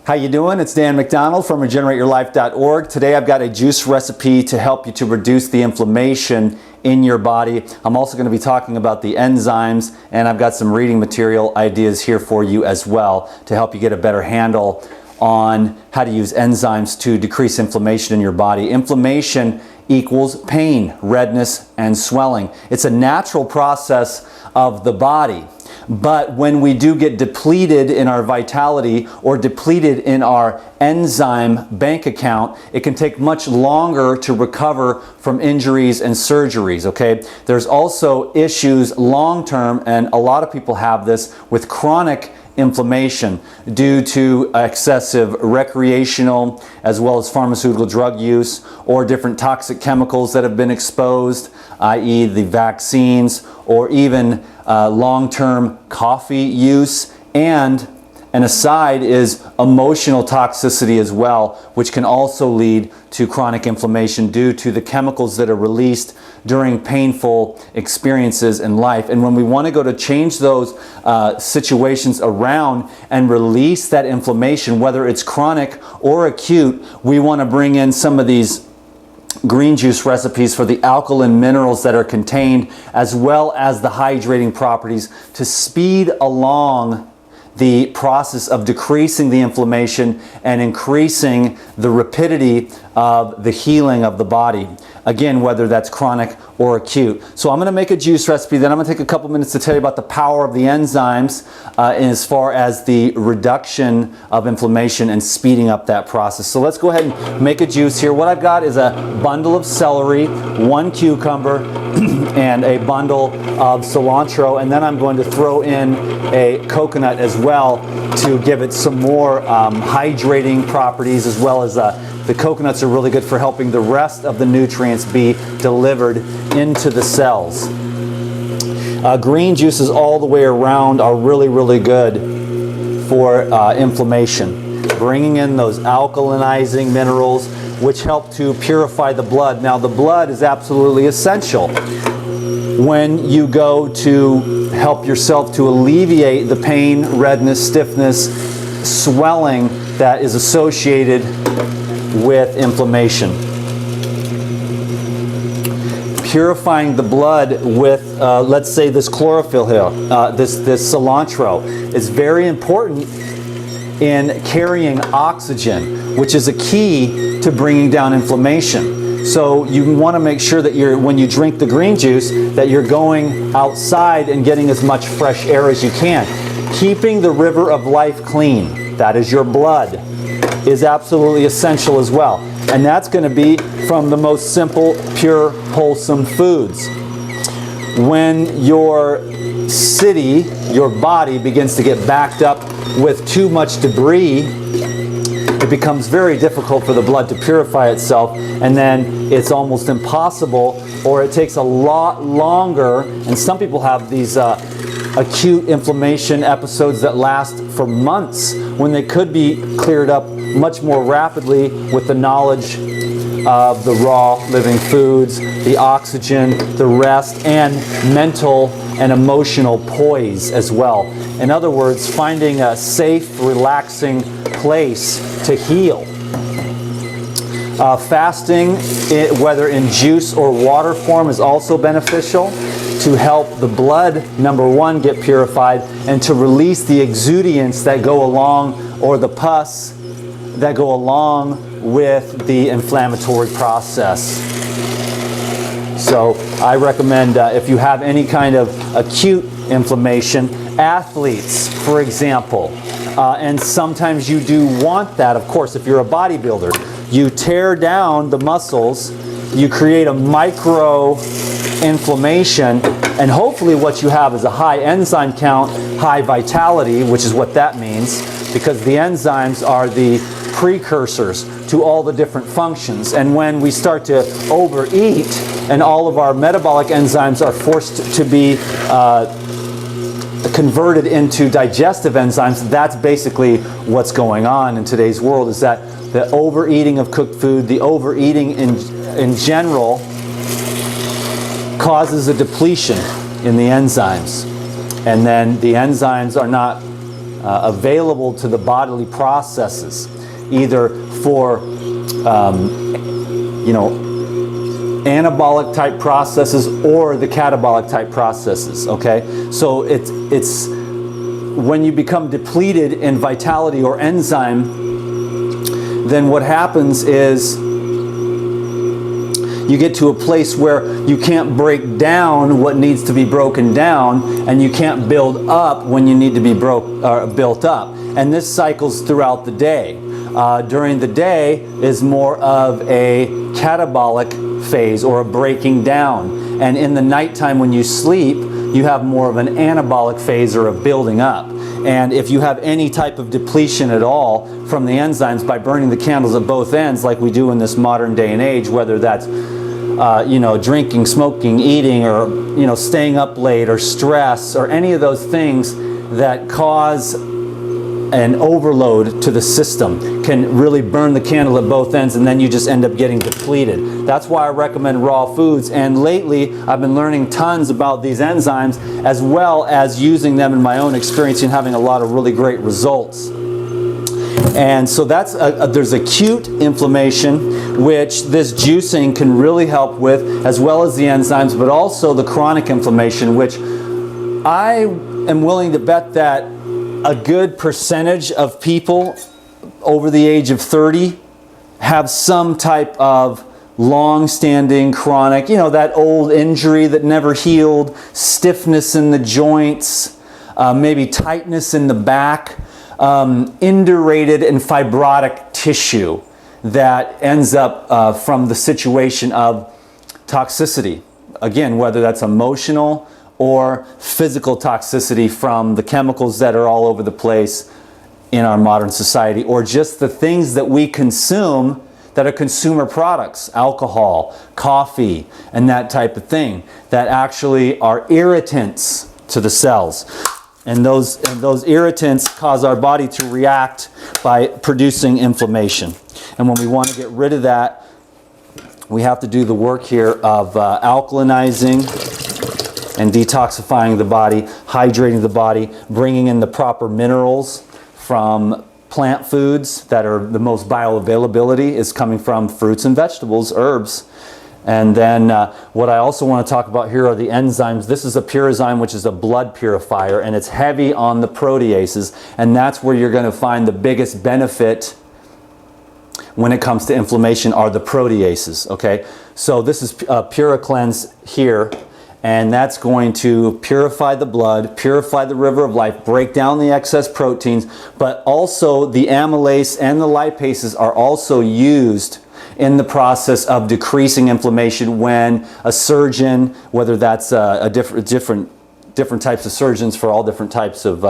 How you doing? It's Dan McDonald from regenerate-your-life.org. Today I've got a juice recipe to help you to reduce the inflammation in your body. I'm also going to be talking about the enzymes, and I've got some reading material ideas here for you as well to help you get a better handle on how to use enzymes to decrease inflammation in your body. Inflammation equals pain, redness, and swelling. It's a natural process of the body. But when we do get depleted in our vitality or depleted in our enzyme bank account, it can take much longer to recover from injuries and surgeries, okay? There's also issues long-term, and a lot of people have this, with chronic inflammation due to excessive recreational as well as pharmaceutical drug use or different toxic chemicals that have been exposed, i.e. the vaccines, or even long-term coffee use. And an aside is emotional toxicity as well, which can also lead to chronic inflammation due to the chemicals that are released during painful experiences in life. And when we want to go to change those situations around and release that inflammation, whether it's chronic or acute, we want to bring in some of these green juice recipes for the alkaline minerals that are contained, as well as the hydrating properties, to speed along the process of decreasing the inflammation and increasing the rapidity of the healing of the body. Again, whether that's chronic or acute. So I'm going to make a juice recipe, then I'm going to take a couple minutes to tell you about the power of the enzymes as far as the reduction of inflammation and speeding up that process. So let's go ahead and make a juice here. What I've got is a bundle of celery, 1 cucumber, and a bundle of cilantro, and then I'm going to throw in a coconut as well to give it some more hydrating properties, as well as the coconuts are really good for helping the rest of the nutrients be delivered into the cells. Green juices all the way around are really, really good for inflammation, bringing in those alkalinizing minerals which help to purify the blood. Now, the blood is absolutely essential when you go to help yourself to alleviate the pain, redness, stiffness, swelling that is associated with inflammation. Purifying the blood with, let's say, this chlorophyll here, this cilantro, is very important in carrying oxygen, which is a key to bringing down inflammation. So you want to make sure that when you drink the green juice, that you're going outside and getting as much fresh air as you can. Keeping the river of life clean, that is your blood, is absolutely essential as well. And that's going to be from the most simple, pure, wholesome foods. When your city, your body, begins to get backed up with too much debris, it becomes very difficult for the blood to purify itself, and then it's almost impossible, or it takes a lot longer. And some people have these acute inflammation episodes that last for months, when they could be cleared up much more rapidly with the knowledge of the raw living foods, the oxygen, the rest, and mental and emotional poise as well. In other words, finding a safe, relaxing place to heal. Fasting, whether in juice or water form, is also beneficial to help the blood, number one, get purified, and to release the exudiants that go along, or the pus that go along with the inflammatory process. So I recommend if you have any kind of acute inflammation, athletes, for example, and sometimes you do want that, of course, if you're a bodybuilder. You tear down the muscles, you create a micro inflammation, and hopefully what you have is a high enzyme count, high vitality, which is what that means, because the enzymes are the precursors to all the different functions. And when we start to overeat and all of our metabolic enzymes are forced to be converted into digestive enzymes, that's basically what's going on in today's world, is that the overeating of cooked food, the overeating in general, causes a depletion in the enzymes. And then the enzymes are not available to the bodily processes, either for anabolic type processes or the catabolic type processes. Okay, so it's when you become depleted in vitality or enzyme, then what happens is you get to a place where you can't break down what needs to be broken down, and you can't build up when you need to be built up. And this cycles throughout the day. During the day is more of a catabolic phase or a breaking down. And in the nighttime when you sleep, you have more of an anabolic phase or a building up. And if you have any type of depletion at all from the enzymes by burning the candles at both ends, like we do in this modern day and age, whether that's drinking, smoking, eating, or staying up late, or stress, or any of those things that cause an overload to the system, can really burn the candle at both ends, and then you just end up getting depleted. That's why I recommend raw foods, and lately I've been learning tons about these enzymes, as well as using them in my own experience and having a lot of really great results. And so there's acute inflammation, which this juicing can really help with, as well as the enzymes, but also the chronic inflammation, which I am willing to bet that a good percentage of people over the age of 30 have some type of long-standing chronic, that old injury that never healed, stiffness in the joints, maybe tightness in the back, indurated and fibrotic tissue that ends up from the situation of toxicity. Again, whether that's emotional or physical toxicity from the chemicals that are all over the place in our modern society, or just the things that we consume that are consumer products, alcohol, coffee, and that type of thing, that actually are irritants to the cells. And those irritants cause our body to react by producing inflammation. And when we want to get rid of that, we have to do the work here of alkalinizing and detoxifying the body, hydrating the body, bringing in the proper minerals from plant foods that are the most bioavailability is coming from fruits and vegetables, herbs. And then what I also want to talk about here are the enzymes. This is a pyrozyme, which is a blood purifier, and it's heavy on the proteases, and that's where you're going to find the biggest benefit when it comes to inflammation are the proteases, okay? So this is PuraCleanse here, and that's going to purify the blood, purify the river of life, break down the excess proteins, but also the amylase and the lipases are also used in the process of decreasing inflammation when a surgeon, whether that's different types of surgeons for all different types of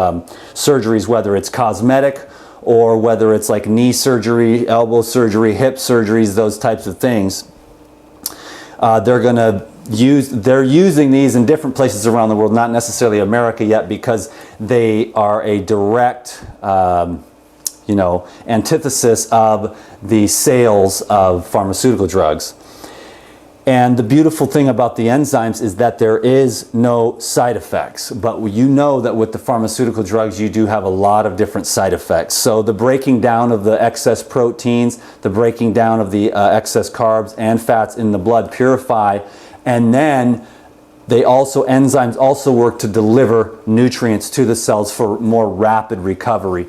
surgeries, whether it's cosmetic or whether it's like knee surgery, elbow surgery, hip surgeries, those types of things, they're using these in different places around the world, not necessarily America yet, because they are a direct antithesis of the sales of pharmaceutical drugs. And the beautiful thing about the enzymes is that there is no side effects. But you know that with the pharmaceutical drugs, you do have a lot of different side effects. So the breaking down of the excess proteins, the breaking down of the excess carbs and fats in the blood purify. And then enzymes also work to deliver nutrients to the cells for more rapid recovery.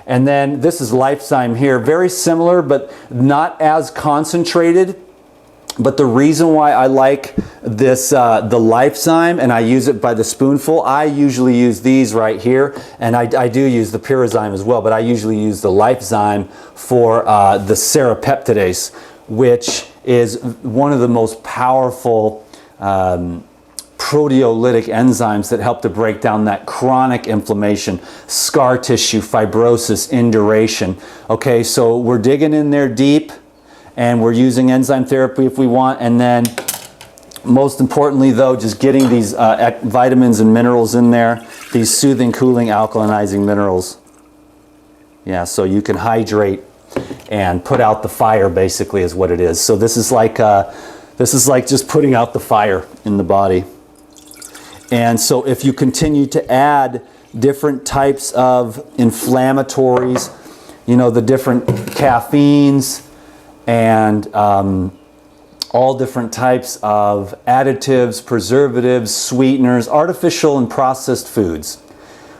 And then this is Lifezyme here, very similar but not as concentrated. But the reason why I like this, the Lifezyme, and I use it by the spoonful, I usually use these right here, and I do use the Pyrozyme as well, but I usually use the Lifezyme for the serrapeptidase, which is one of the most powerful proteolytic enzymes that help to break down that chronic inflammation, scar tissue, fibrosis, induration. Okay, so we're digging in there deep, and we're using enzyme therapy if we want, and then most importantly though, just getting these vitamins and minerals in there, these soothing, cooling, alkalinizing minerals. Yeah, so you can hydrate and put out the fire, basically, is what it is. So this is like just putting out the fire in the body. And so if you continue to add different types of inflammatories, you know, the different caffeines and all different types of additives, preservatives, sweeteners, artificial and processed foods,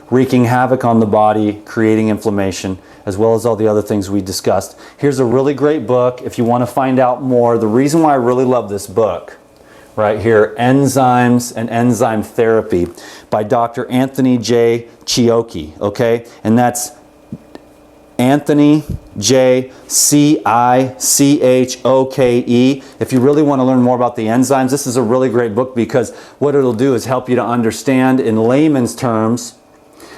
wreaking havoc on the body, creating inflammation, as well as all the other things we discussed. Here's a really great book if you want to find out more. The reason why I really love this book, right here, Enzymes and Enzyme Therapy by Dr. Anthony J. Ciocchi, okay? And that's Anthony J. Cichoke. If you really want to learn more about the enzymes, this is a really great book because what it'll do is help you to understand in layman's terms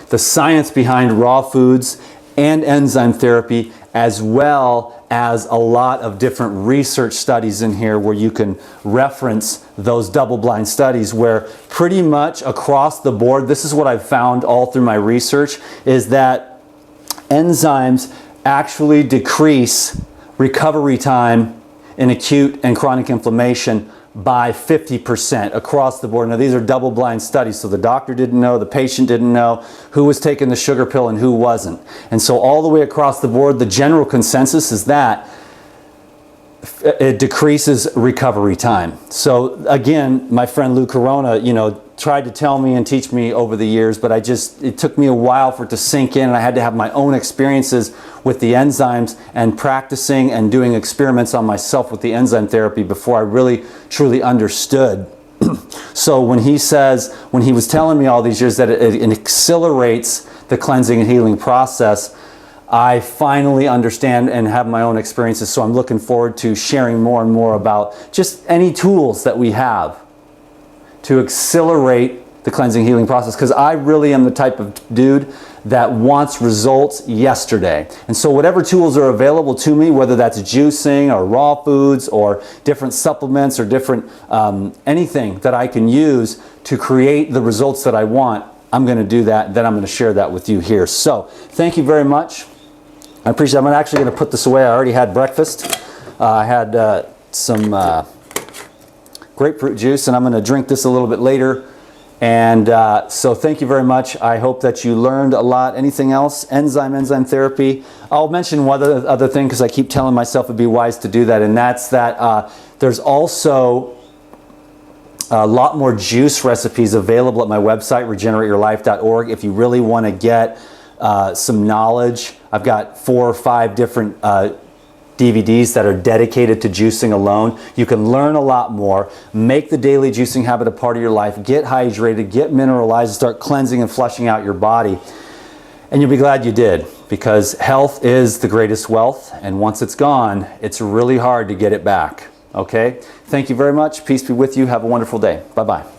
the science behind raw foods and enzyme therapy, as well as a lot of different research studies in here where you can reference those double-blind studies where pretty much across the board, this is what I've found all through my research, is that enzymes actually decrease recovery time in acute and chronic inflammation by 50% across the board. Now these are double-blind studies, so the doctor didn't know, the patient didn't know who was taking the sugar pill and who wasn't. And so all the way across the board, the general consensus is that it decreases recovery time. So again, my friend Lou Corona, you know, tried to tell me and teach me over the years, but it took me a while for it to sink in, and I had to have my own experiences with the enzymes and practicing and doing experiments on myself with the enzyme therapy before I really truly understood. So when he was telling me all these years that it accelerates the cleansing and healing process, I finally understand and have my own experiences. So I'm looking forward to sharing more and more about just any tools that we have to accelerate the cleansing healing process, because I really am the type of dude that wants results yesterday. And so whatever tools are available to me, whether that's juicing or raw foods or different supplements or different anything that I can use to create the results that I want, I'm going to do that. Then I'm going to share that with you here. So thank you very much. I appreciate it. I'm actually going to put this away. I already had breakfast. I had some grapefruit juice, and I'm going to drink this a little bit later. And so thank you very much. I hope that you learned a lot. Anything else? Enzyme therapy. I'll mention one other thing because I keep telling myself it'd be wise to do that, and that's that there's also a lot more juice recipes available at my website, regenerateyourlife.org. If you really want to get some knowledge, I've got 4 or 5 different DVDs that are dedicated to juicing alone. You can learn a lot more, make the daily juicing habit a part of your life, get hydrated, get mineralized, start cleansing and flushing out your body. And you'll be glad you did, because health is the greatest wealth, and once it's gone, it's really hard to get it back. Okay? Thank you very much. Peace be with you. Have a wonderful day. Bye-bye.